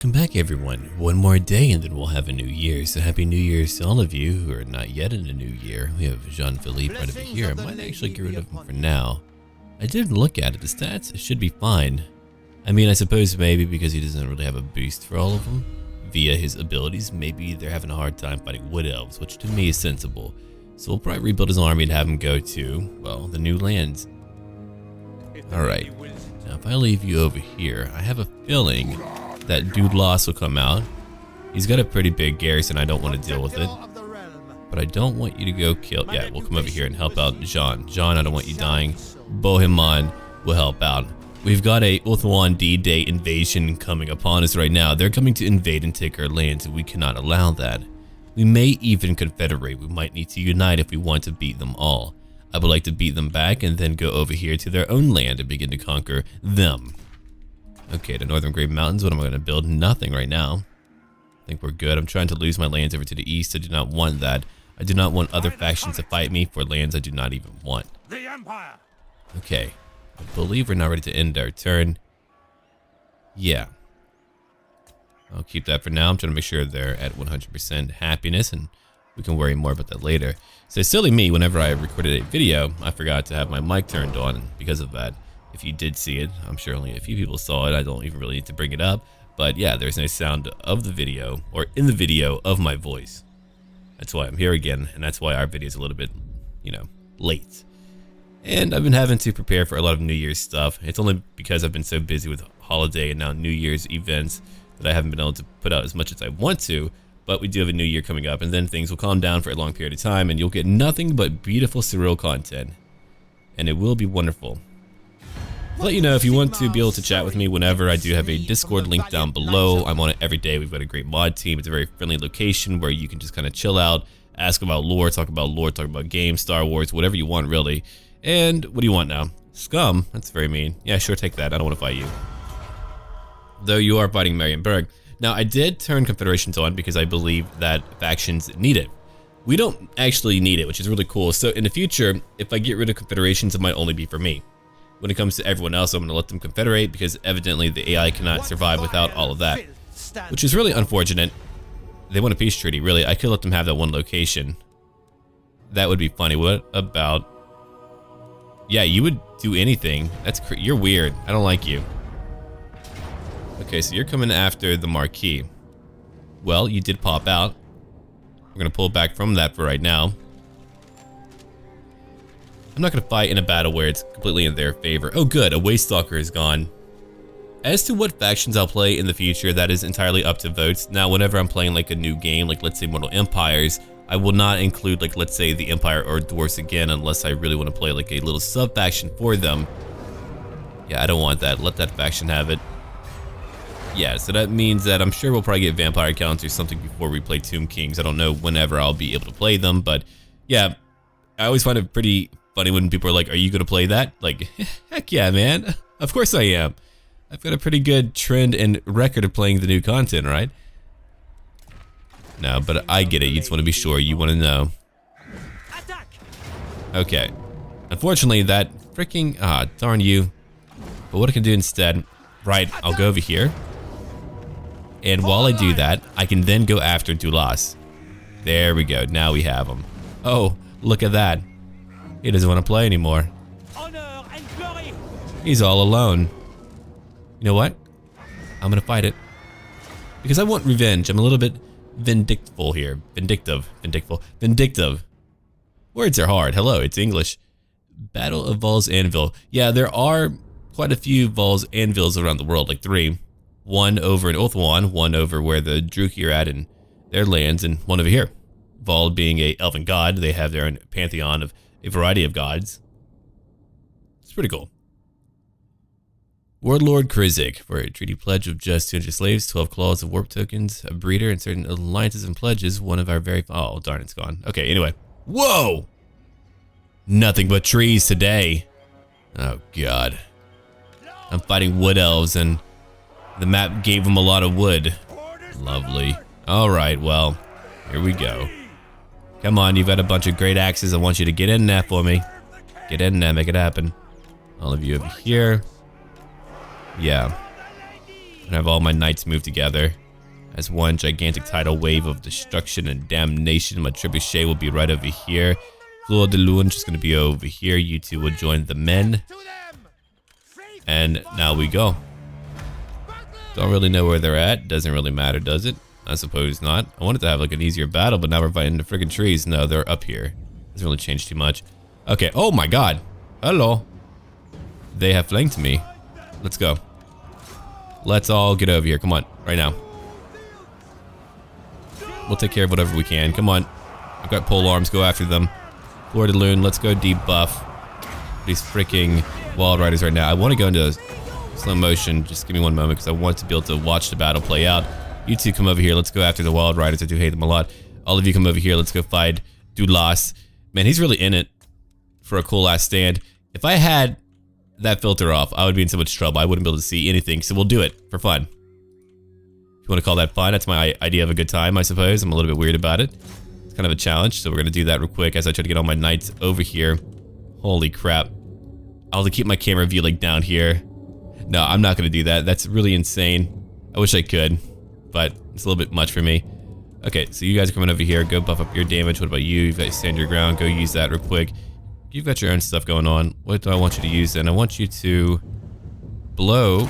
Welcome back, everyone. One more day and then we'll have a new year. So happy New Year's to all of you who are not yet in a new year. We have Jean-Philippe right over here. I might actually get rid of him for now. I did look at it. The stats should be fine. I mean, I suppose maybe because he doesn't really have a boost for all of them via his abilities, maybe they're having a hard time fighting wood elves, which to me is sensible. So we'll probably rebuild his army and have him go to, well, the new lands. Alright, now if I leave you over here, I have a feeling that Dwarfs will come out. He's got a pretty big garrison, I don't want to deal with it. But I don't want you to go kill, yeah, we'll come over here and help out Jean. Jean, I don't want you dying. Bohemond will help out. We've got a ULTHUAN D-Day invasion coming upon us right now. They're coming to invade and take our lands, and we cannot allow that. We may even confederate. We might need to unite if we want to beat them all. I would like to beat them back and then go over here to their own land and begin to conquer them. Okay, the Northern Great Mountains, what am I going to build? Nothing right now. I think we're good. I'm trying to lose my lands over to the east. I do not want that. I do not want other factions to fight me for lands I do not even want. The Empire. Okay, I believe we're now ready to end our turn. Yeah. I'll keep that for now. I'm trying to make sure they're at 100% happiness, and we can worry more about that later. So silly me, whenever I recorded a video, I forgot to have my mic turned on, and because of that, if you did see it, I'm sure only a few people saw it. I don't even really need to bring it up. But yeah, there's no sound of the video, or in the video, of my voice. That's why I'm here again, and that's why our video is a little bit, you know, late. And I've been having to prepare for a lot of New Year's stuff. It's only because I've been so busy with holiday and now New Year's events that I haven't been able to put out as much as I want to. But we do have a new year coming up, and then things will calm down for a long period of time, and you'll get nothing but beautiful surreal content. And it will be wonderful. I'll let you know if you want to be able to chat with me whenever. I do have a Discord link down below. I'm on it every day. We've got a great mod team. It's a very friendly location where you can just kind of chill out, ask about lore, talk about games, Star Wars, whatever you want, really. And what do you want now? Scum? That's very mean. Yeah, sure, take that. I don't want to fight you. Though you are fighting Marienburg. Now, I did turn confederations on because I believe that factions need it. We don't actually need it, which is really cool. So in the future, if I get rid of confederations, it might only be for me. When it comes to everyone else, I'm going to let them confederate because evidently the AI cannot survive without all of that, which is really unfortunate. They want a peace treaty, really. I could let them have that one location. That would be funny. What about... Yeah, you would do anything. You're weird. I don't like you. Okay, so you're coming after the Marquis. Well, you did pop out. We're going to pull back from that for right now. I'm not going to fight in a battle where it's completely in their favor. Oh good, a Waste Stalker is gone. As to what factions I'll play in the future, that is entirely up to votes. Now, whenever I'm playing like a new game, like let's say Mortal Empires, I will not include like let's say the Empire or Dwarfs again unless I really want to play like a little sub-faction for them. Yeah, I don't want that. Let that faction have it. Yeah, so that means that I'm sure we'll probably get vampire counts or something before we play Tomb Kings. I don't know whenever I'll be able to play them, but yeah, I always find it pretty funny when people are like, are you going to play that? Like, heck yeah, man. Of course I am. I've got a pretty good trend and record of playing the new content, right? No, but I get it. You just want to be sure. You want to know. Okay. Unfortunately, that freaking... darn you. But what I can do instead... Right, I'll go over here. And while I do that, I can then go after Dwarfs. There we go. Now we have him. Oh, look at that. He doesn't want to play anymore. He's all alone. You know what? I'm going to fight it. Because I want revenge. I'm a little bit vindictful here. Vindictive. Words are hard. Hello, it's English. Battle of Val's Anvil. Yeah, there are quite a few Val's Anvils around the world, like 3. One over in ULTHUAN, one over where the Druki are at in their lands, and one over here. Val being a elven god, they have their own pantheon of a variety of gods. It's pretty cool. Warlord Krizik, for a treaty pledge of just 200 slaves, 12 claws of warp tokens, a breeder, and certain alliances and pledges, one of our very... Oh, darn, it's gone. Okay, anyway. Whoa! Nothing but trees today. Oh, God. I'm fighting wood elves, and the map gave them a lot of wood. Lovely. Alright, well, here we go. Come on, you've got a bunch of great axes. I want you to get in there for me. Get in there, make it happen. All of you over here. Yeah. And have all my knights move together as one gigantic tidal wave of destruction and damnation. My trebuchet will be right over here. Fleur de Lune just going to be over here. You two will join the men. And now we go. Don't really know where they're at. Doesn't really matter, does it? I suppose not. I wanted to have like an easier battle, but now we're fighting the friggin' trees. No, they're up here. Doesn't really change too much. Okay. Oh my god. Hello. They have flanked me. Let's go. Let's all get over here. Come on. Right now. We'll take care of whatever we can. Come on. I've got pole arms. Go after them. Fleur de Lune. Let's go debuff these freaking wild riders right now. I want to go into slow motion. Just give me one moment because I want to be able to watch the battle play out. You two come over here. Let's go after the wild riders. I do hate them a lot. All of you come over here. Let's go fight Dwarfs. Man, he's really in it for a cool last stand. If I had that filter off, I would be in so much trouble. I wouldn't be able to see anything. So we'll do it for fun. If you want to call that fun, that's my idea of a good time, I suppose. I'm a little bit weird about it. It's kind of a challenge. So we're going to do that real quick as I try to get all my knights over here. Holy crap. I'll have to keep my camera view like down here. No, I'm not going to do that. That's really insane. I wish I could, but it's a little bit much for me. Okay, so you guys are coming over here. Go buff up your damage. What about you? You've got your stand your ground. Go use that real quick. You've got your own stuff going on. What do I want you to use then? I want you to blow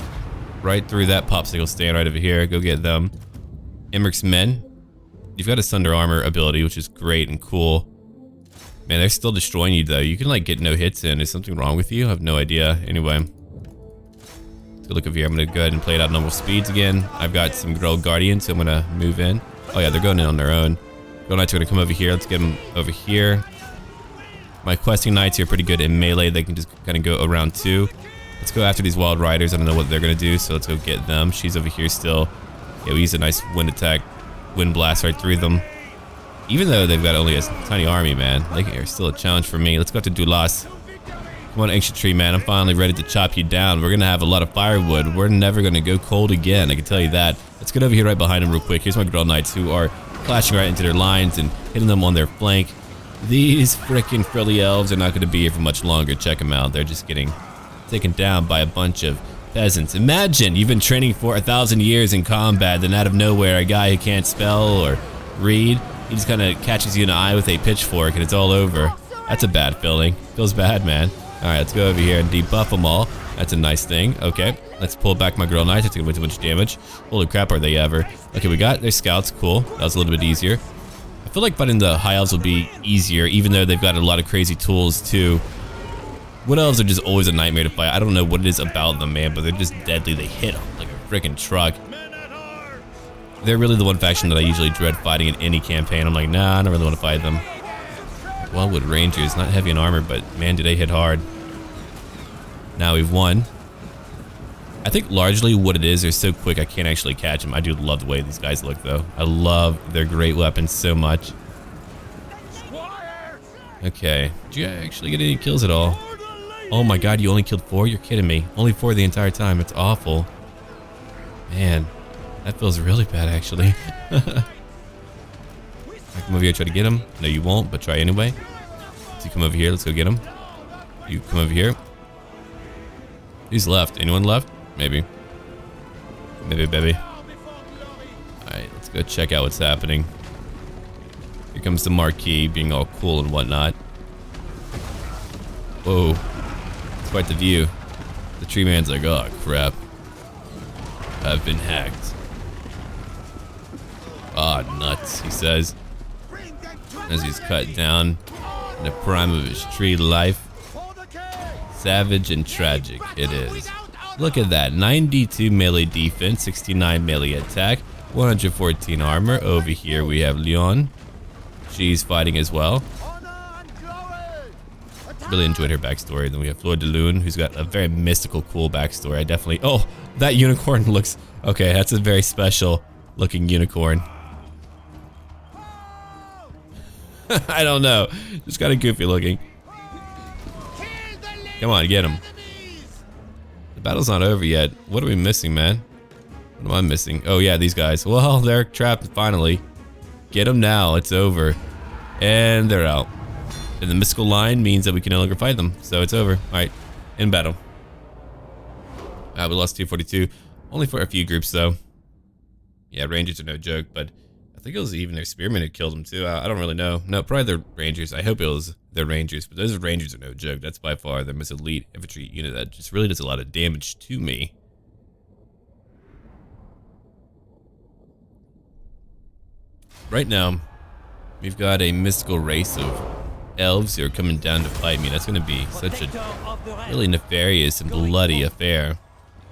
right through that popsicle stand right over here. Go get them. Immerses men. You've got a Sunder Armor ability, which is great and cool. Man, they're still destroying you though. You can like get no hits in. Is something wrong with you? I have no idea. Anyway. Let's go look over here. I'm going to go ahead and play it out normal speeds again. I've got some Girl Guardians, so I'm going to move in. Oh yeah, they're going in on their own. Girl Knights are going to come over here. Let's get them over here. My questing knights here are pretty good in melee. They can just kind of go around too. Let's go after these wild riders. I don't know what they're going to do, so let's go get them. She's over here still. Yeah, we use a nice wind attack. Wind blast right through them. Even though they've got only a tiny army, man. They are still a challenge for me. Let's go to Dwarfs. Come on, Ancient Tree, man. I'm finally ready to chop you down. We're going to have a lot of firewood. We're never going to go cold again. I can tell you that. Let's get over here right behind them real quick. Here's my Girl Knights who are clashing right into their lines and hitting them on their flank. These freaking frilly elves are not going to be here for much longer. Check them out. They're just getting taken down by a bunch of peasants. Imagine you've been training for 1,000 years in combat, then out of nowhere, a guy who can't spell or read, he just kind of catches you in the eye with a pitchfork and it's all over. That's a bad feeling. Feels bad, man. All right, let's go over here and debuff them all. That's a nice thing. Okay, let's pull back my Girl Knights. I took away too much damage. Holy crap, are they ever. Okay, we got their scouts. Cool. That was a little bit easier. I feel like fighting the High Elves will be easier, even though they've got a lot of crazy tools too. Wood Elves are just always a nightmare to fight. I don't know what it is about them, man, but they're just deadly. They hit them like a freaking truck. They're really the one faction that I usually dread fighting in any campaign. I'm like, nah, I don't really want to fight them. Wildwood Rangers, not heavy in armor, but man, do they hit hard. Now we've won. I think largely what it is, they're so quick I can't actually catch them. I do love the way these guys look though. I love their great weapons so much. Okay, did you actually get any kills at all? Oh my god, you only killed 4? You're kidding me. Only 4 the entire time. It's awful. Man, that feels really bad actually. I come over here, try to get him. No, you won't, but try anyway. So you come over here, let's go get him. You come over here. Who's left? Anyone left? Maybe. Maybe, baby. Alright, let's go check out what's happening. Here comes the Marquis, being all cool and whatnot. Whoa. It's quite the view. The tree man's like, oh crap. I've been hacked. Ah, nuts, he says. As he's cut down in the prime of his tree life. Savage and tragic it is. Look at that. 92 melee defense, 69 melee attack, 114 armor. Over here we have Leon. She's fighting as well. Really enjoyed her backstory. Then we have Fleur de Lune, who's got a very mystical, cool backstory. I definitely... Oh, that unicorn looks... Okay, that's a very special looking unicorn. I don't know. Just kind of goofy looking. Come on, get him. The battle's not over yet. What are we missing, man? What am I missing? Oh yeah, these guys. Well, they're trapped finally. Get them now. It's over. And they're out. And the mystical line means that we can no longer fight them. So it's over. Alright. In battle. We lost 242. Only for a few groups, though. Yeah, Rangers are no joke, but I think it was even their Spearmen who killed them, too. I don't really know. No, probably their Rangers. I hope it was their Rangers, but those Rangers are no joke. That's by far their most elite infantry unit that just really does a lot of damage to me. Right now, we've got a mystical race of elves who are coming down to fight me. That's going to be such a really nefarious and bloody affair.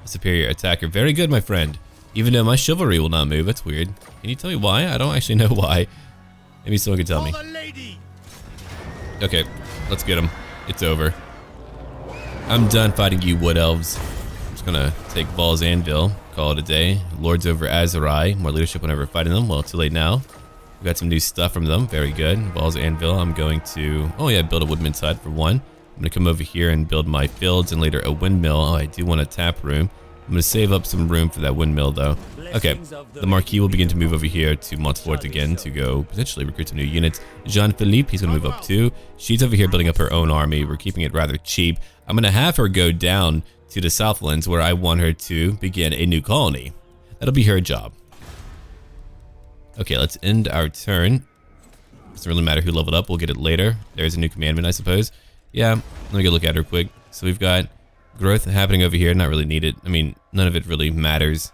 A superior attacker. Very good, my friend. Even though my chivalry will not move. That's weird. Can you tell me why? I don't actually know why. Maybe someone can tell me. Okay, let's get him. It's over. I'm done fighting you wood elves. I'm just going to take Ball's Anvil. Call it a day. Lords over Azurai. More leadership whenever fighting them. Well, too late now. We got some new stuff from them. Very good. Ball's Anvil. I'm going to, oh yeah, build a woodman's hut for one. I'm going to come over here and build my fields and later a windmill. Oh, I do want a tap room. I'm going to save up some room for that windmill though. Okay, the Marquis will begin to move over here to Montfort again to go potentially recruit some new units. Jean-Philippe, he's going to move up too. She's over here building up her own army. We're keeping it rather cheap. I'm going to have her go down to the Southlands where I want her to begin a new colony. That'll be her job. Okay, let's end our turn. Doesn't really matter who leveled up. We'll get it later. There's a new commandment, I suppose. Yeah, let me go look at her quick. So we've got growth happening over here. Not really needed. I mean, none of it really matters.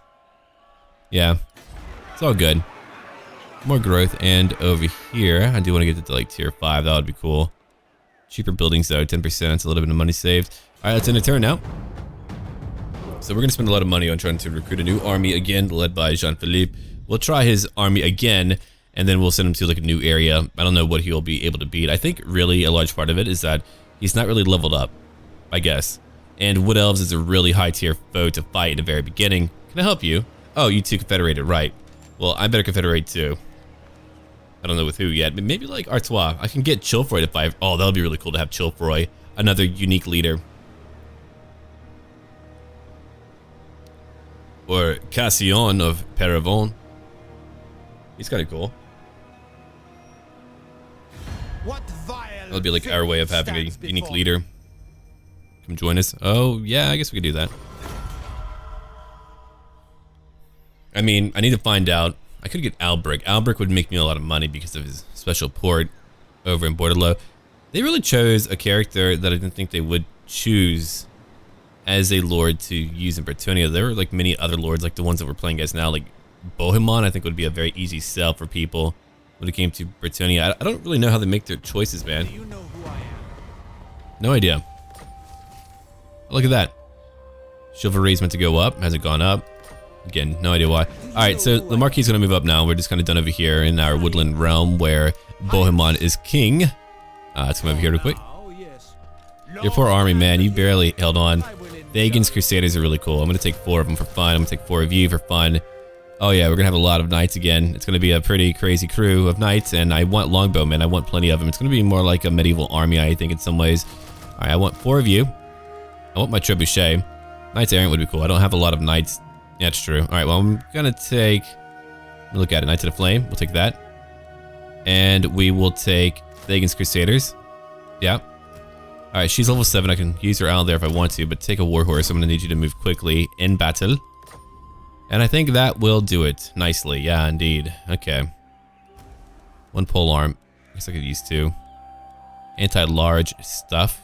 Yeah, it's all good. More growth. And over here, I do want to get it to like tier 5. That would be cool. Cheaper buildings though, 10%. It's a little bit of money saved. All right, let's end the turn now. So we're going to spend a lot of money on trying to recruit a new army again, led by Jean-Philippe. We'll try his army again, and then we'll send him to like a new area. I don't know what he'll be able to beat. I think really a large part of it is that he's not really leveled up, I guess. And Wood Elves is a really high tier foe to fight in the very beginning. Can I help you? Oh, you two confederated, right. Well, I better confederate too. I don't know with who yet, but maybe like Artois. I can get Chilfroy to fight. Oh, that would be really cool to have Chilfroy, another unique leader. Or Cassillon of Paravon. He's kind of cool. That'll be like our way of having a unique leader. Come join us. Oh, yeah, I guess we could do that. I mean, I need to find out. I could get Albric. Albric would make me a lot of money because of his special port over in Bordelot. They really chose a character that I didn't think they would choose as a lord to use in Bretonnia. There were like many other lords, like the ones that we're playing as now, like Bohemond, I think would be a very easy sell for people when it came to Bretonnia. I don't really know how they make their choices, man. No idea. Look at that. Chivalry is meant to go up. Hasn't gone up. Again, no idea why. Alright, so the Marquis is going to move up now. We're just kind of done over here in our woodland realm where Bohemond is king. Let's come over here real quick. Your poor army, man. You barely held on. Vagan's Crusaders are really cool. I'm going to take 4 of them for fun. I'm going to take 4 of you for fun. Oh yeah, we're going to have a lot of knights again. It's going to be a pretty crazy crew of knights, and I want longbowmen. I want plenty of them. It's going to be more like a medieval army, I think, in some ways. Alright, I want 4 of you. I want my trebuchet. Knights Errant would be cool. I don't have a lot of knights. Yeah, it's true. Alright, well, I'm going to take... Look at it. Knights of the Flame. We'll take that. And we will take Vagan's Crusaders. Yeah. Alright, she's level 7. I can use her out there if I want to, but take a warhorse. I'm going to need you to move quickly in battle. And I think that will do it nicely. Yeah, indeed. Okay. 1 polearm. I guess I could use 2. Anti-large stuff.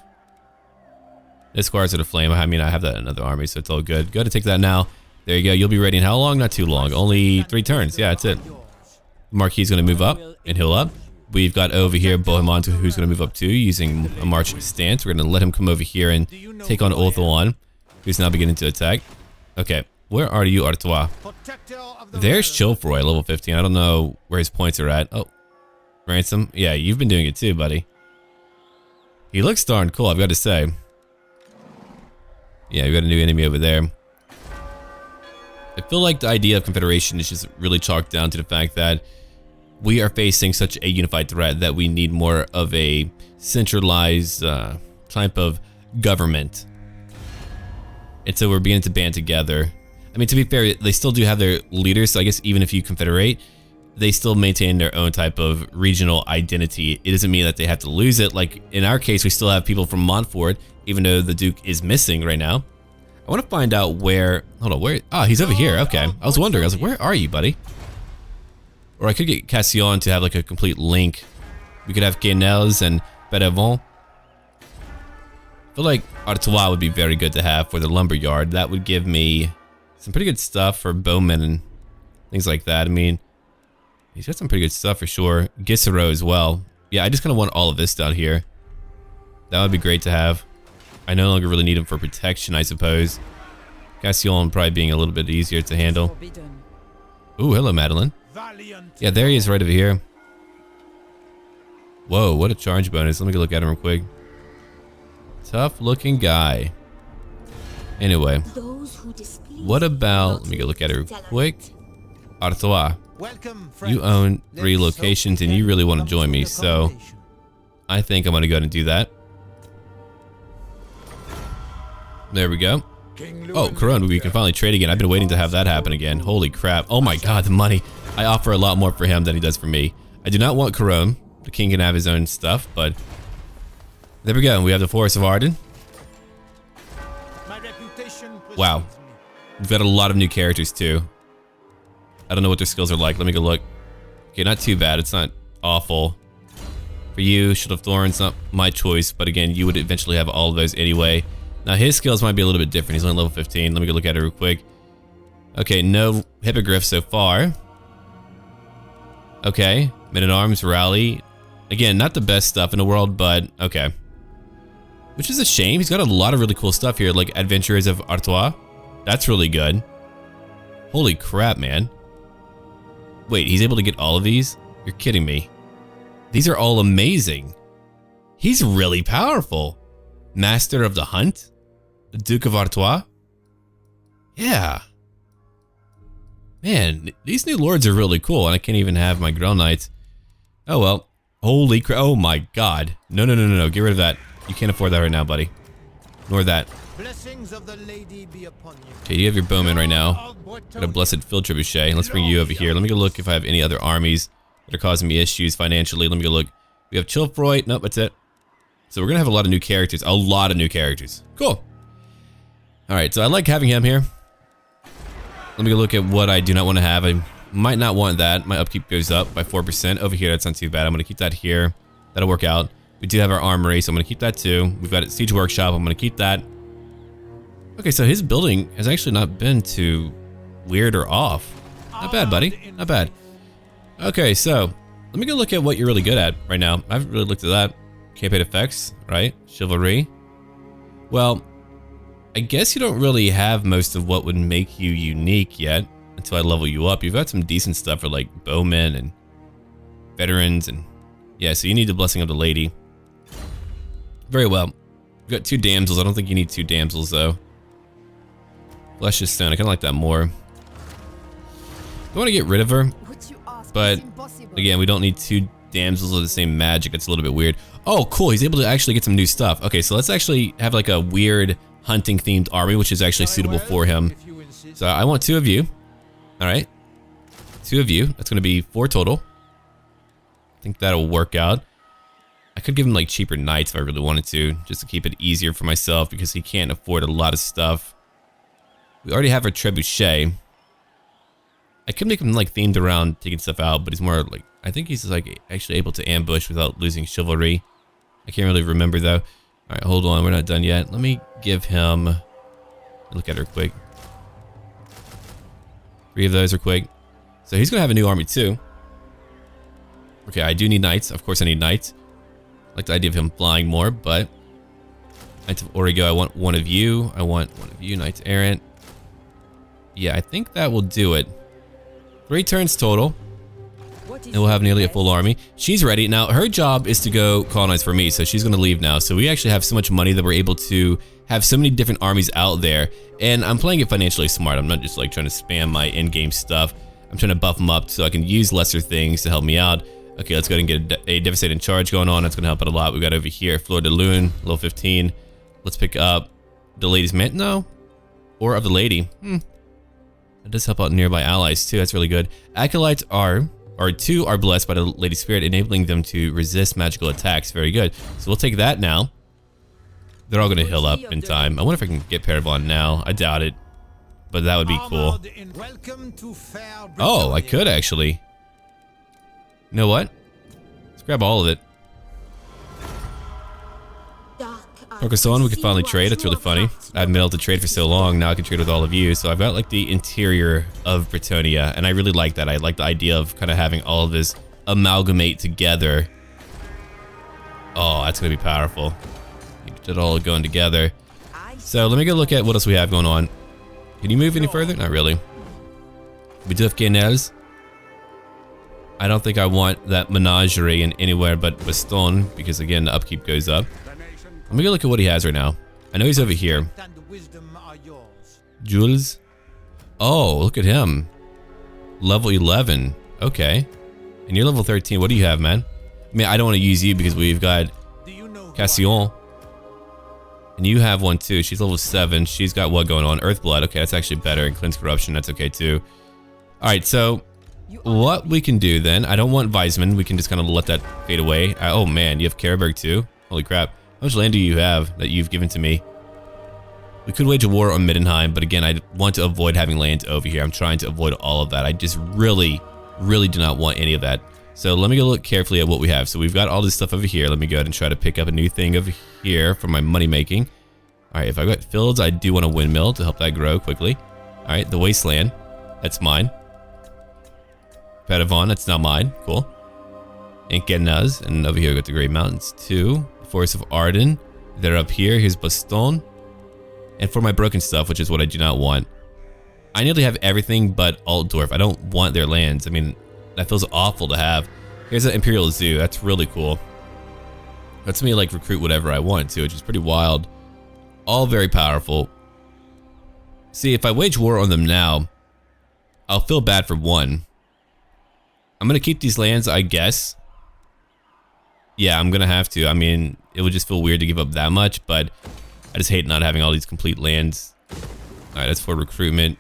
This Squires of the Flame. I mean, I have that in another army, so it's all good. Go to take that now. There you go. You'll be ready in how long? Not too long. Only 3 turns. Yeah, that's it. Marquis is going to move up and heal up. We've got over here Bohemond, who's going to move up too, using a march stance. We're going to let him come over here and take on ULTHUAN, who's now beginning to attack. Okay, where are you, Artois? There's Chilfroy, level 15. I don't know where his points are at. Oh, Ransom. Yeah, you've been doing it too, buddy. He looks darn cool, I've got to say. Yeah, we got a new enemy over there. I feel like the idea of Confederation is just really chalked down to the fact that we are facing such a unified threat that we need more of a centralized type of government. And so we're beginning to band together. I mean, to be fair, they still do have their leaders, so I guess even if you confederate, they still maintain their own type of regional identity. It doesn't mean that they have to lose it. Like, in our case, we still have people from Montfort, even though the Duke is missing right now. I want to find out where... Hold on, where... Ah, he's over here. Okay. I was wondering. I was like, where are you, buddy? Or I could get Cassillon to have like a complete link. We could have Guenels and Bénévent. I feel like Artois would be very good to have for the lumberyard. That would give me some pretty good stuff for bowmen and things like that. I mean, he's got some pretty good stuff for sure. Gisero as well. Yeah, I just kind of want all of this down here. That would be great to have. I no longer really need him for protection, I suppose. Cassillon probably being a little bit easier to handle. Ooh, hello, Madeline. Yeah, there he is right over here. Whoa, what a charge bonus. Let me go look at him real quick. Tough looking guy. Anyway, what about, let me go look at it real quick. Artois, you own 3 locations and you really want to join me, so I think I'm going to go ahead and do that. There we go. Oh, Corone, we can finally trade again. I've been waiting to have that happen again. Holy crap. Oh my god, the money. I offer a lot more for him than he does for me. I do not want Corone. The king can have his own stuff, but there we go. We have the Forest of Arden. Wow. We've got a lot of new characters too. I don't know what their skills are like. Let me go look. Okay, not too bad. It's not awful. For you, Shield of Thorns, not my choice, but again, you would eventually have all of those anyway. Now his skills might be a little bit different. He's only level 15. Let me go look at it real quick. Okay, no Hippogriff so far. Okay, Men-at-Arms, Rally. Again, not the best stuff in the world, but okay. Which is a shame. He's got a lot of really cool stuff here, like Adventurers of Artois. That's really good. Holy crap, man. Wait, he's able to get all of these? You're kidding me. These are all amazing. He's really powerful. Master of the Hunt? The Duke of Artois? Yeah. Man, these new lords are really cool, and I can't even have my Grell Knights. Oh well. Holy crap. Oh my god. No, no, no, no, no. Get rid of that. You can't afford that right now, buddy. Nor that. Blessings of the lady be upon you. Okay, you have your bowman right now. Got a blessed field trebuchet. Let's bring you over here. Let me go look if I have any other armies that are causing me issues financially. Let me go look. We have Chilfroy. Nope, that's it. So we're gonna have a lot of new characters. A lot of new characters. Cool. Alright, so I like having him here. Let me go look at what I do not want to have. I might not want that. My upkeep goes up by 4%. Over here, that's not too bad. I'm gonna keep that here. That'll work out. We do have our armory, so I'm gonna keep that too. We've got a siege workshop. I'm gonna keep that. Okay, so his building has actually not been too weird or off. Not bad, buddy. Not bad. Okay, so let me go look at what you're really good at right now. I haven't really looked at that. Campaign effects, right? Chivalry. Well, I guess you don't really have most of what would make you unique yet until I level you up. You've got some decent stuff for like bowmen and veterans and yeah, so you need the Blessing of the Lady. Very well. We've got 2 damsels. I don't think you need 2 damsels though. Flesh is Stone. I kind of like that more. I want to get rid of her, but again, we don't need 2 damsels of the same magic. That's a little bit weird. Oh, cool. He's able to actually get some new stuff. Okay, so let's actually have like a weird hunting themed army, which is actually suitable for him. So I want 2 of you. All right. 2 of you. That's going to be 4 total. I think that'll work out. I could give him like cheaper knights if I really wanted to, just to keep it easier for myself because he can't afford a lot of stuff. We already have our trebuchet. I could make him like themed around taking stuff out, but he's more like, I think he's like actually able to ambush without losing chivalry. I can't really remember though. All right, hold on, we're not done yet. Let me give him, look at her quick. 3 of those are quick. So he's gonna have a new army too. Okay, I do need knights. Of course I need knights. I like the idea of him flying more, but Knights of Origo, I want 1 of you. I want 1 of you, Knights Errant. Yeah, I think that will do it. 3 turns total. And we'll have nearly a full army. She's ready. Now, her job is to go colonize for me, so she's going to leave now. So we actually have so much money that we're able to have so many different armies out there. And I'm playing it financially smart. I'm not just like trying to spam my in-game stuff. I'm trying to buff them up so I can use lesser things to help me out. Okay, let's go ahead and get a devastating charge going on. That's going to help out a lot. We got over here Fleur de Lune, level 15. Let's pick up the Lady's Man. No. Or of the Lady. That does help out nearby allies too. That's really good. Acolytes are 2 are blessed by the Lady Spirit, enabling them to resist magical attacks. Very good. So we'll take that now. They're all gonna heal up in time. I wonder if I can get Paravon now. I doubt it, but that would be cool. Welcome to fair Oh, I Bretonnia. could actually. You know what? Let's grab all of it. Focus on, we can finally trade. It's really funny. I haven't been able to trade for so long. Now I can trade with all of you. So I've got like the interior of Bretonnia, and I really like that. I like the idea of kind of having all of this amalgamate together. Oh, that's gonna be powerful. Keep it all going together. So let me go look at what else we have going on. Can you move any further? Not really. We do have canals. I don't think I want that menagerie in anywhere but Bastonne, because again, the upkeep goes up. Let me go look at what he has right now. I know he's over here. And the wisdom are yours. Jules. Oh, look at him. Level 11. Okay. And you're level 13. What do you have, man? I mean, I don't want to use you because we've got Do you know who I Cassillon. And you have one too. She's level 7. She's got what going on? Earthblood. Okay, that's actually better. And Cleanse Corruption. That's okay too. Alright, so what we can do then, I don't want Weisman. We can just kind of let that fade away. Oh man, you have Karaberg too? Holy crap. How much land do you have that you've given to me? We could wage a war on Middenheim, but again, I want to avoid having lands over here. I'm trying to avoid all of that. I just really do not want any of that. So let me go look carefully at what we have. So we've got all this stuff over here. Let me go ahead and try to pick up a new thing over here for my money making. All right, if I've got fields, I do want a windmill to help that grow quickly. All right, the wasteland, that's mine. Paravon, that's not mine. Cool. Inkenaz, and over here we got the Great Mountains too. Forest of Arden, they're up here. Here's Bastonne. And for my broken stuff, which is what I do not want, I nearly have everything but Altdorf. I don't want their lands. I mean, that feels awful to have. Here's an Imperial Zoo. That's really cool. Lets me like recruit whatever I want to, which is pretty wild. All very powerful. See, if I wage war on them now, I'll feel bad for one. I'm gonna keep these lands, I guess. Yeah, I'm gonna have to. I mean, it would just feel weird to give up that much, but I just hate not having all these complete lands. Alright, that's for recruitment.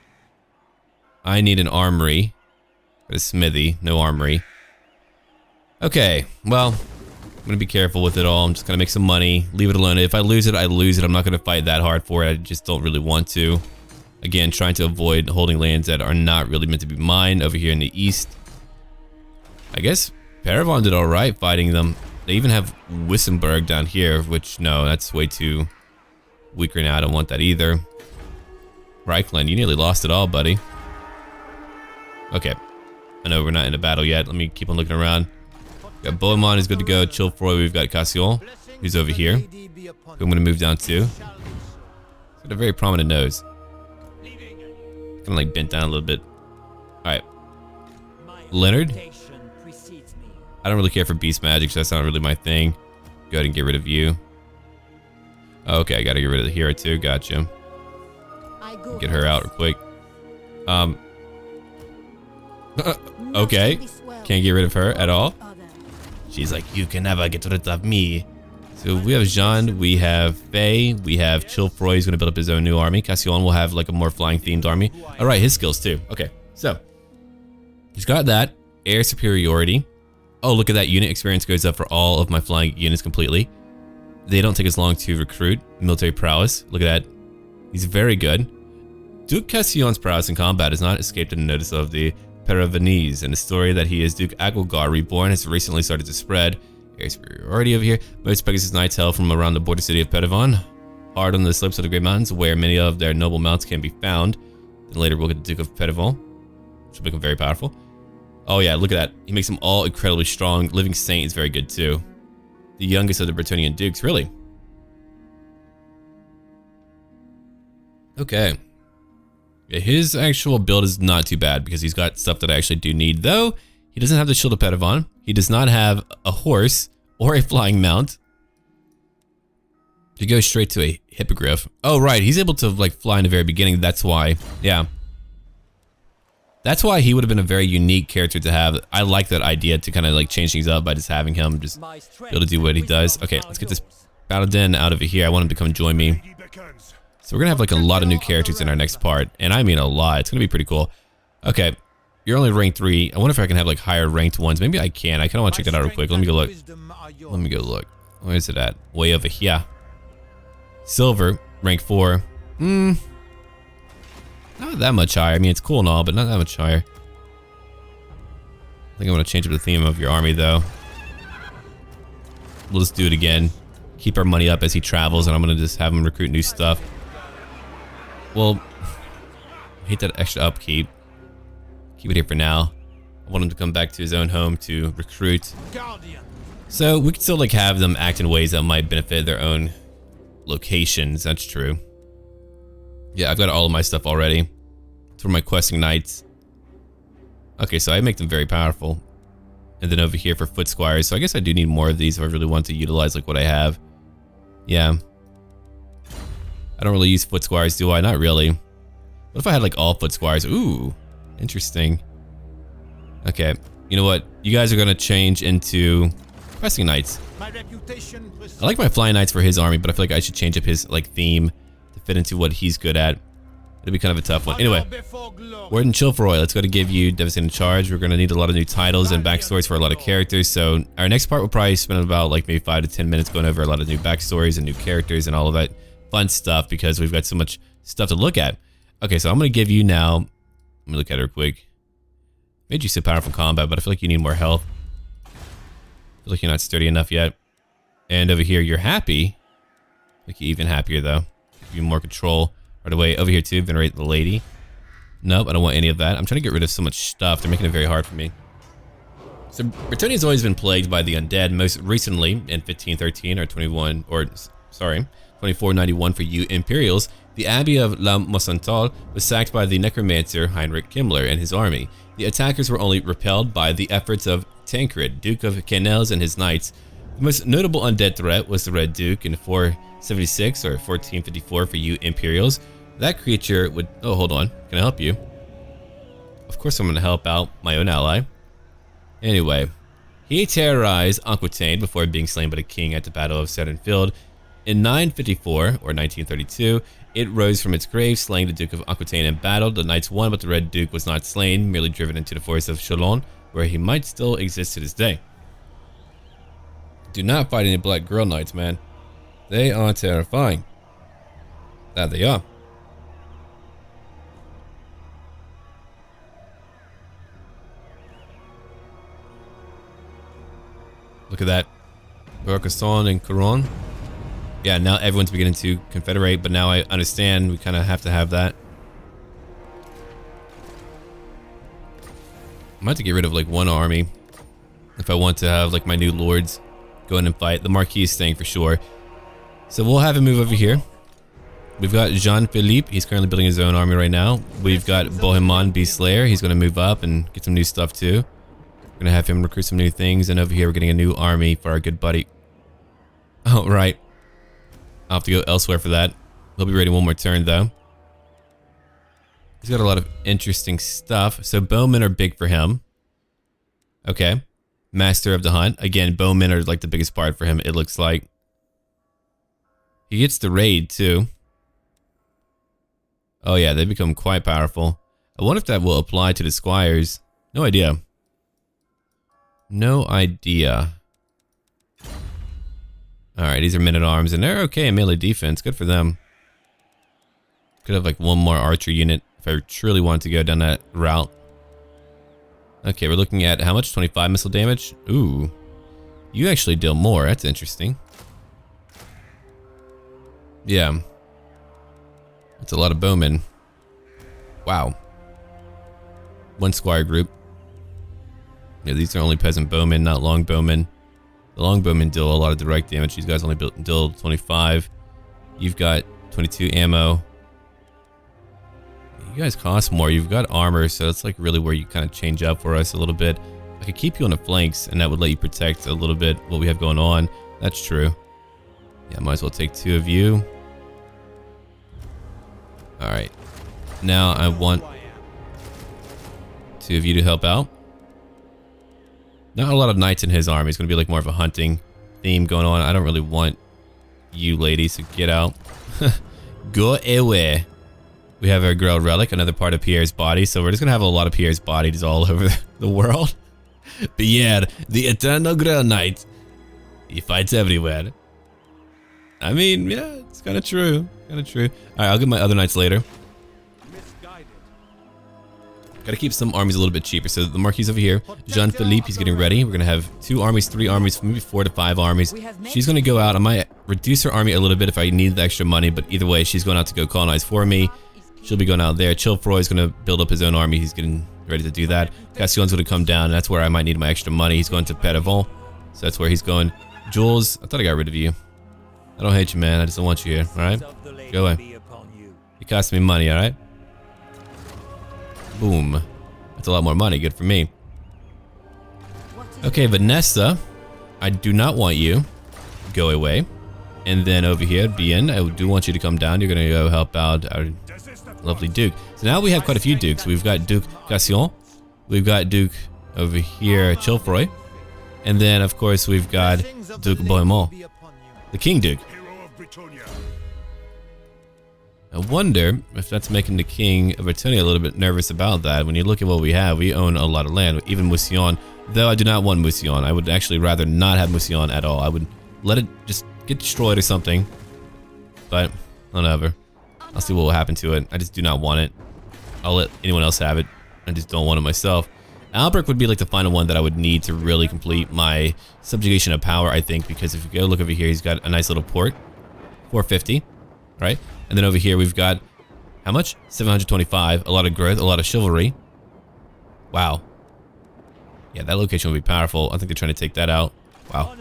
I need an armory. A smithy, no armory. Okay, well, I'm gonna be careful with it all. I'm just gonna make some money, leave it alone. If I lose it, I lose it. I'm not gonna fight that hard for it. I just don't really want to. Again, trying to avoid holding lands that are not really meant to be mine over here in the east. I guess Paravon did alright fighting them. They even have Wissenberg down here, which, no, that's way too weaker now. I don't want that either. Reichland, you nearly lost it all, buddy. Okay. I know we're not in a battle yet. Let me keep on looking around. Got Bohemond is good to go. Chilfroy, we've got Cassillon, who's over here. Who I'm going to move down to. He's got a very prominent nose. Kind of like bent down a little bit. Alright. Leonard. I don't really care for beast magic, so that's not really my thing. Go ahead and get rid of you. Okay, I gotta get rid of the hero too. Gotcha. Get her out real quick. Okay. Can't get rid of her at all. She's like, you can never get rid of me. So we have Jean, we have Faye, we have Chilfroy. He's gonna build up his own new army. Cassillon will have like a more flying themed army. Alright, his skills too. Okay, so he's got that. Air superiority. Oh, look at that. Unit experience goes up for all of my flying units completely. They don't take as long to recruit. Military prowess. Look at that. He's very good. Duke Cassillon's prowess in combat has not escaped the notice of the Paravanese, and the story that he is Duke Agilgar reborn has recently started to spread. Air superiority over here. Most Pegasus Knights hail from around the border city of Paravon, hard on the slopes of the Great Mountains, where many of their noble mounts can be found. Then later we'll get the Duke of Paravon, which will make him very powerful. Oh yeah, look at that. He makes them all incredibly strong. Living Saint is very good too. The youngest of the Bretonnian dukes, really. Okay. Yeah, his actual build is not too bad because he's got stuff that I actually do need. Though, he doesn't have the Shield of Paravon. He does not have a horse or a flying mount. He goes straight to a hippogriff. Oh, right. He's able to like fly in the very beginning. That's why. Yeah. That's why he would have been a very unique character to have. I like that idea to kind of like change things up by just having him just be able to do what he does. Okay, let's get this Paladin out of here. I want him to come join me. So we're gonna have like a lot of new characters in our next part, and I mean a lot. It's gonna be pretty cool. Okay, you're only rank 3. I wonder if I can have like higher ranked ones. Maybe I can. I kind of want to check that out real quick. Let me go look. Let me go look. Where is it at? Way over here. Silver, rank 4. Not that much higher. I mean, it's cool and all, but not that much higher. I think I'm going to change up the theme of your army, though. We'll just do it again. Keep our money up as he travels, and I'm going to just have him recruit new stuff. Well, I hate that extra upkeep. Keep it here for now. I want him to come back to his own home to recruit. So we can still like have them act in ways that might benefit their own locations. That's true. Yeah, I've got all of my stuff already. It's for my questing knights. Okay, so I make them very powerful. And then over here for foot squires. So I guess I do need more of these if I really want to utilize like what I have. Yeah. I don't really use foot squires, do I? Not really. What if I had like all foot squires? Ooh, interesting. Okay, you know what? You guys are gonna change into questing knights. I like my flying knights for his army, but I feel like I should change up his like theme to fit into what he's good at. It'll be kind of a tough one. Anyway, Warden Chilferoy, let's go to give you Devastating Charge. We're gonna need a lot of new titles and backstories for a lot of characters. So our next part will probably spend about like maybe 5 to 10 minutes going over a lot of new backstories and new characters and all of that fun stuff because we've got so much stuff to look at. Okay, so I'm gonna give you now. Let me look at her quick. Made you so powerful in combat, but I feel like you need more health. I feel like you're not sturdy enough yet. And over here, you're happy. Make you even happier though. Give you more control. Right away, over here too, venerate the lady. Nope, I don't want any of that. I'm trying to get rid of so much stuff. They're making it very hard for me. So Bretonnia's always been plagued by the undead. Most recently in 1513 or 2491 for you Imperials, the Abbey of La Mossantal was sacked by the necromancer Heinrich Himmler and his army. The attackers were only repelled by the efforts of Tancred, Duke of Canelles and his knights. The most notable undead threat was the Red Duke in 476 or 1454 for you Imperials. That creature would... Oh, hold on. Can I help you? Of course I'm going to help out my own ally. Anyway, he terrorized Aquitaine before being slain by the king at the Battle of Serenfield. In 954 or 1932, it rose from its grave, slaying the Duke of Aquitaine in battle. The knights won, but the Red Duke was not slain, merely driven into the forest of Chalon, where he might still exist to this day. Do not fight any Black Girl Knights, man. They are terrifying. That they are. Look at that. Bastonne and Couronne. Yeah, now everyone's beginning to confederate, but now I understand we kind of have to have that. I might have to get rid of like one army if I want to have like my new lords go in and fight. The Marquis is staying for sure. So we'll have him move over here. We've got Jean-Philippe. He's currently building his own army right now. We've got Bohemond Beast Slayer. He's going to move up and get some new stuff too. We're going to have him recruit some new things. And over here we're getting a new army for our good buddy. Oh, right. I'll have to go elsewhere for that. He'll be ready one more turn though. He's got a lot of interesting stuff. So bowmen are big for him. Okay. Master of the Hunt. Again, bowmen are like the biggest part for him, it looks like. He gets the raid too. Oh yeah, they become quite powerful. I wonder if that will apply to the squires. No idea. No idea. Alright, these are men-at-arms, and they're okay in melee defense. Good for them. Could have like one more archer unit if I truly wanted to go down that route. Okay, we're looking at how much? 25 missile damage? Ooh. You actually deal more. That's interesting. Yeah. That's a lot of bowmen. Wow. One squire group. Yeah, these are only peasant bowmen, not long bowmen. The longbowmen deal a lot of direct damage. These guys only deal 25. You've got 22 ammo. You guys cost more. You've got armor, so it's like really where you kind of change up for us a little bit. I could keep you on the flanks, and that would let you protect a little bit what we have going on. That's true. Yeah, might as well take 2 of you. Alright. Now I want 2 of you to help out. Not a lot of knights in his army. It's going to be like more of a hunting theme going on. I don't really want you ladies to get out. Go away. We have our Grail Relic, another part of Pierre's body. So we're just going to have a lot of Pierre's bodies all over the world. Pierre, the Eternal Grail Knight. He fights everywhere. I mean, yeah, it's kind of true. Kind of true. All right, I'll get my other knights later. Gotta keep some armies a little bit cheaper. So the Marquis over here, Jean-Philippe, he's getting ready. We're gonna have 2 armies, 3 armies, maybe 4 to 5 armies. She's gonna go out. I might reduce her army a little bit if I need the extra money, but either way, she's going out to go colonize for me. She'll be going out there. Chilfroy is gonna build up his own army. He's getting ready to do that. Cassillon's gonna come down, and that's where I might need my extra money. He's going to Perivon, so that's where he's going. Jules, I thought I got rid of you. I don't hate you, man. I just don't want you here. All right, go away. You cost me money. All right. Boom. That's a lot more money. Good for me. Okay, Vanessa, I do not want you. Go away. And then over here, Bien, I do want you to come down. You're going to go help out our lovely Duke. So now we have quite a few Dukes. We've got Duke Cassillon. We've got Duke over here, Chilfroy. And then, of course, we've got Duke Bohemond, the King Duke. I wonder if that's making the King of Bretonnia a little bit nervous about that. When you look at what we have, we own a lot of land, even Mousillon. Though I do not want Mousillon. I would actually rather not have Mousillon at all. I would let it just get destroyed or something. But, whatever. I'll see what will happen to it. I just do not want it. I'll let anyone else have it. I just don't want it myself. Albrecht would be like the final one that I would need to really complete my subjugation of power, I think. Because if you go look over here, he's got a nice little port. 450. Right? And then over here we've got, how much? 725, a lot of growth, a lot of chivalry. Wow. Yeah, that location would be powerful. I think they're trying to take that out. Wow.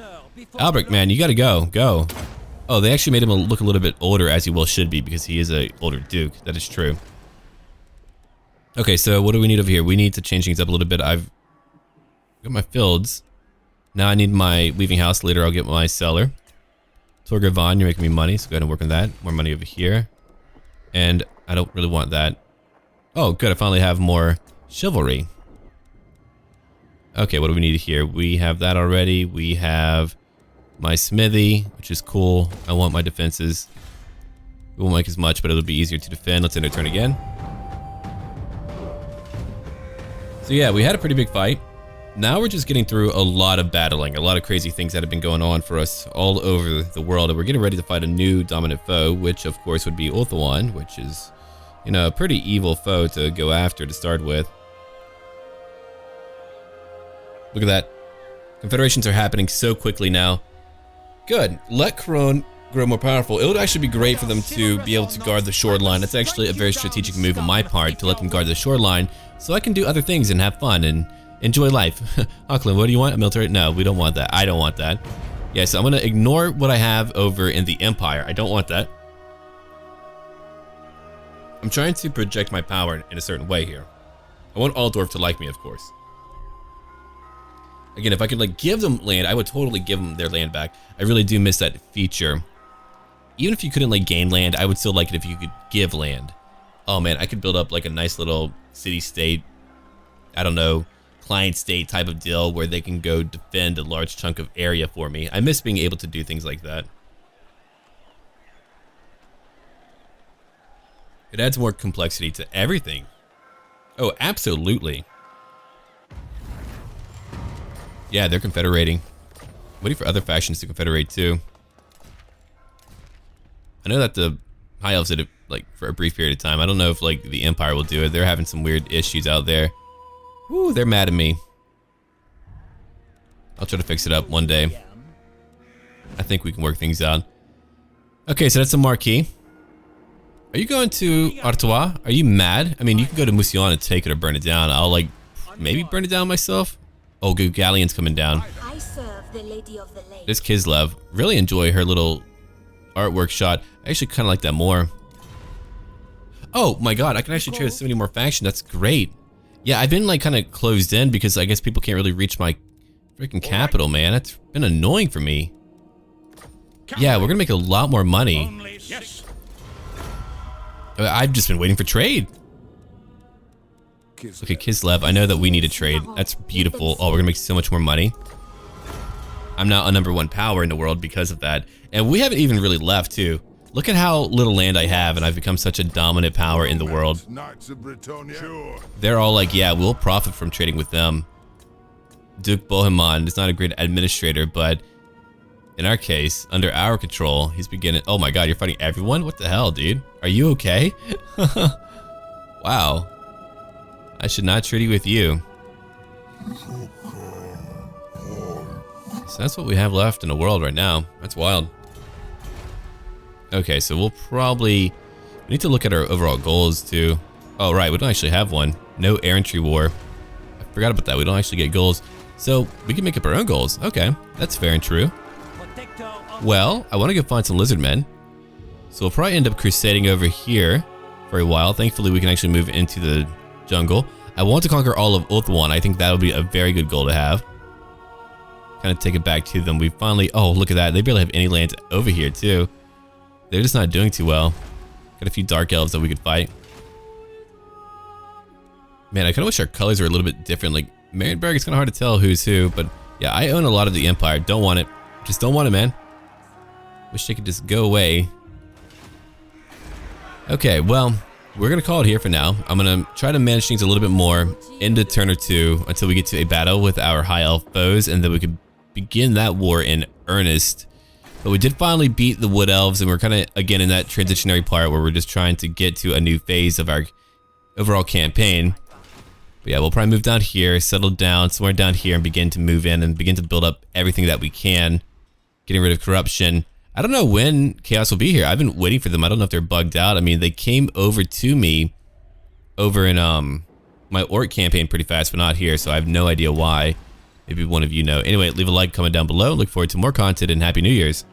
Albrecht, man, you gotta go. Go. Oh, they actually made him look a little bit older, as he well should be, because he is a older duke. That is true. Okay, so what do we need over here? We need to change things up a little bit. I've got my fields. Now I need my leaving house. Later I'll get my cellar. Torger Von, you're making me money, so go ahead and work on that. More money over here. And I don't really want that. Oh, good, I finally have more chivalry. Okay, what do we need here? We have that already. We have my smithy, which is cool. I want my defenses. We won't make as much, but it'll be easier to defend. Let's end our turn again. So yeah, we had a pretty big fight. Now we're just getting through a lot of battling, a lot of crazy things that have been going on for us all over the world, and we're getting ready to fight a new dominant foe, which of course would be ULTHUAN, which is, you know, a pretty evil foe to go after to start with. Look at that. Confederations are happening so quickly now. Good. Let Crone grow more powerful. It would actually be great for them to be able to guard the shoreline. It's actually a very strategic move on my part to let them guard the shoreline so I can do other things and have fun and enjoy life. Auckland, what do you want? A military? No, we don't want that. I don't want that. Yeah, so I'm going to ignore what I have over in the Empire. I don't want that. I'm trying to project my power in a certain way here. I want Altdorf to like me, of course. Again, if I could like give them land, I would totally give them their land back. I really do miss that feature. Even if you couldn't like gain land, I would still like it if you could give land. Oh man, I could build up like a nice little city-state, I don't know, client-state type of deal where they can go defend a large chunk of area for me. I miss being able to do things like that. It adds more complexity to everything. Oh, absolutely. Yeah, they're confederating. Waiting for other factions to confederate too. I know that the High Elves did it like for a brief period of time. I don't know if like the Empire will do it. They're having some weird issues out there. Woo, they're mad at me. I'll try to fix it up one day. I think we can work things out. Okay, so that's a marquee. Are you going to Artois? Are you mad? I mean, you can go to Mousillon and take it or burn it down. I'll like maybe burn it down myself. Oh, good, Galleon's coming down. I serve the Lady of the Lake. This Kislev. Really enjoy her little artwork shot. I actually kind of like that more. Oh my god, I can actually choose so many more factions. That's great. Yeah, I've been like kind of closed in because I guess people can't really reach my freaking capital, man. That's been annoying for me. Yeah, we're gonna make a lot more money. Yes. I've just been waiting for trade. Okay, Kislev, I know that we need a trade. That's beautiful. Oh, we're gonna make so much more money. I'm now a #1 power in the world because of that. And we haven't even really left, too. Look at how little land I have, and I've become such a dominant power in the world. They're all like, yeah, we'll profit from trading with them. Duke Bohemond is not a great administrator, but in our case, under our control, he's beginning. Oh my god, you're fighting everyone? What the hell, dude? Are you okay? Wow. I should not treaty with you. So that's what we have left in the world right now. That's wild. Okay, so we'll probably... We need to look at our overall goals too. Oh right, we don't actually have one. No errantry war. I forgot about that. We don't actually get goals. So we can make up our own goals. Okay, that's fair and true. Well, I want to go find some lizard men. So we'll probably end up crusading over here for a while. Thankfully, we can actually move into the jungle. I want to conquer all of ULTHUAN. I think that would be a very good goal to have. Kind of take it back to them. We finally... Oh, look at that. They barely have any lands over here, too. They're just not doing too well. Got a few dark elves that we could fight. Man, I kind of wish our colors were a little bit different. Like, Marienburg, it's kind of hard to tell who's who. But, yeah, I own a lot of the Empire. Don't want it. Just don't want it, man. Wish they could just go away. Okay, well... We're going to call it here for now. I'm going to try to manage things a little bit more into turn or two until we get to a battle with our high elf foes, and then we could begin that war in earnest. But we did finally beat the wood elves, and we're kind of again in that transitionary part where we're just trying to get to a new phase of our overall campaign. But yeah, we'll probably move down here, settle down somewhere down here, and begin to move in and begin to build up everything that we can, getting rid of corruption. I don't know when Chaos will be here. I've been waiting for them. I don't know if they're bugged out. I mean, they came over to me over in my Orc campaign pretty fast, but not here, so I have no idea why. Maybe one of you know. Anyway, leave a like, comment down below. Look forward to more content, and Happy New Year's.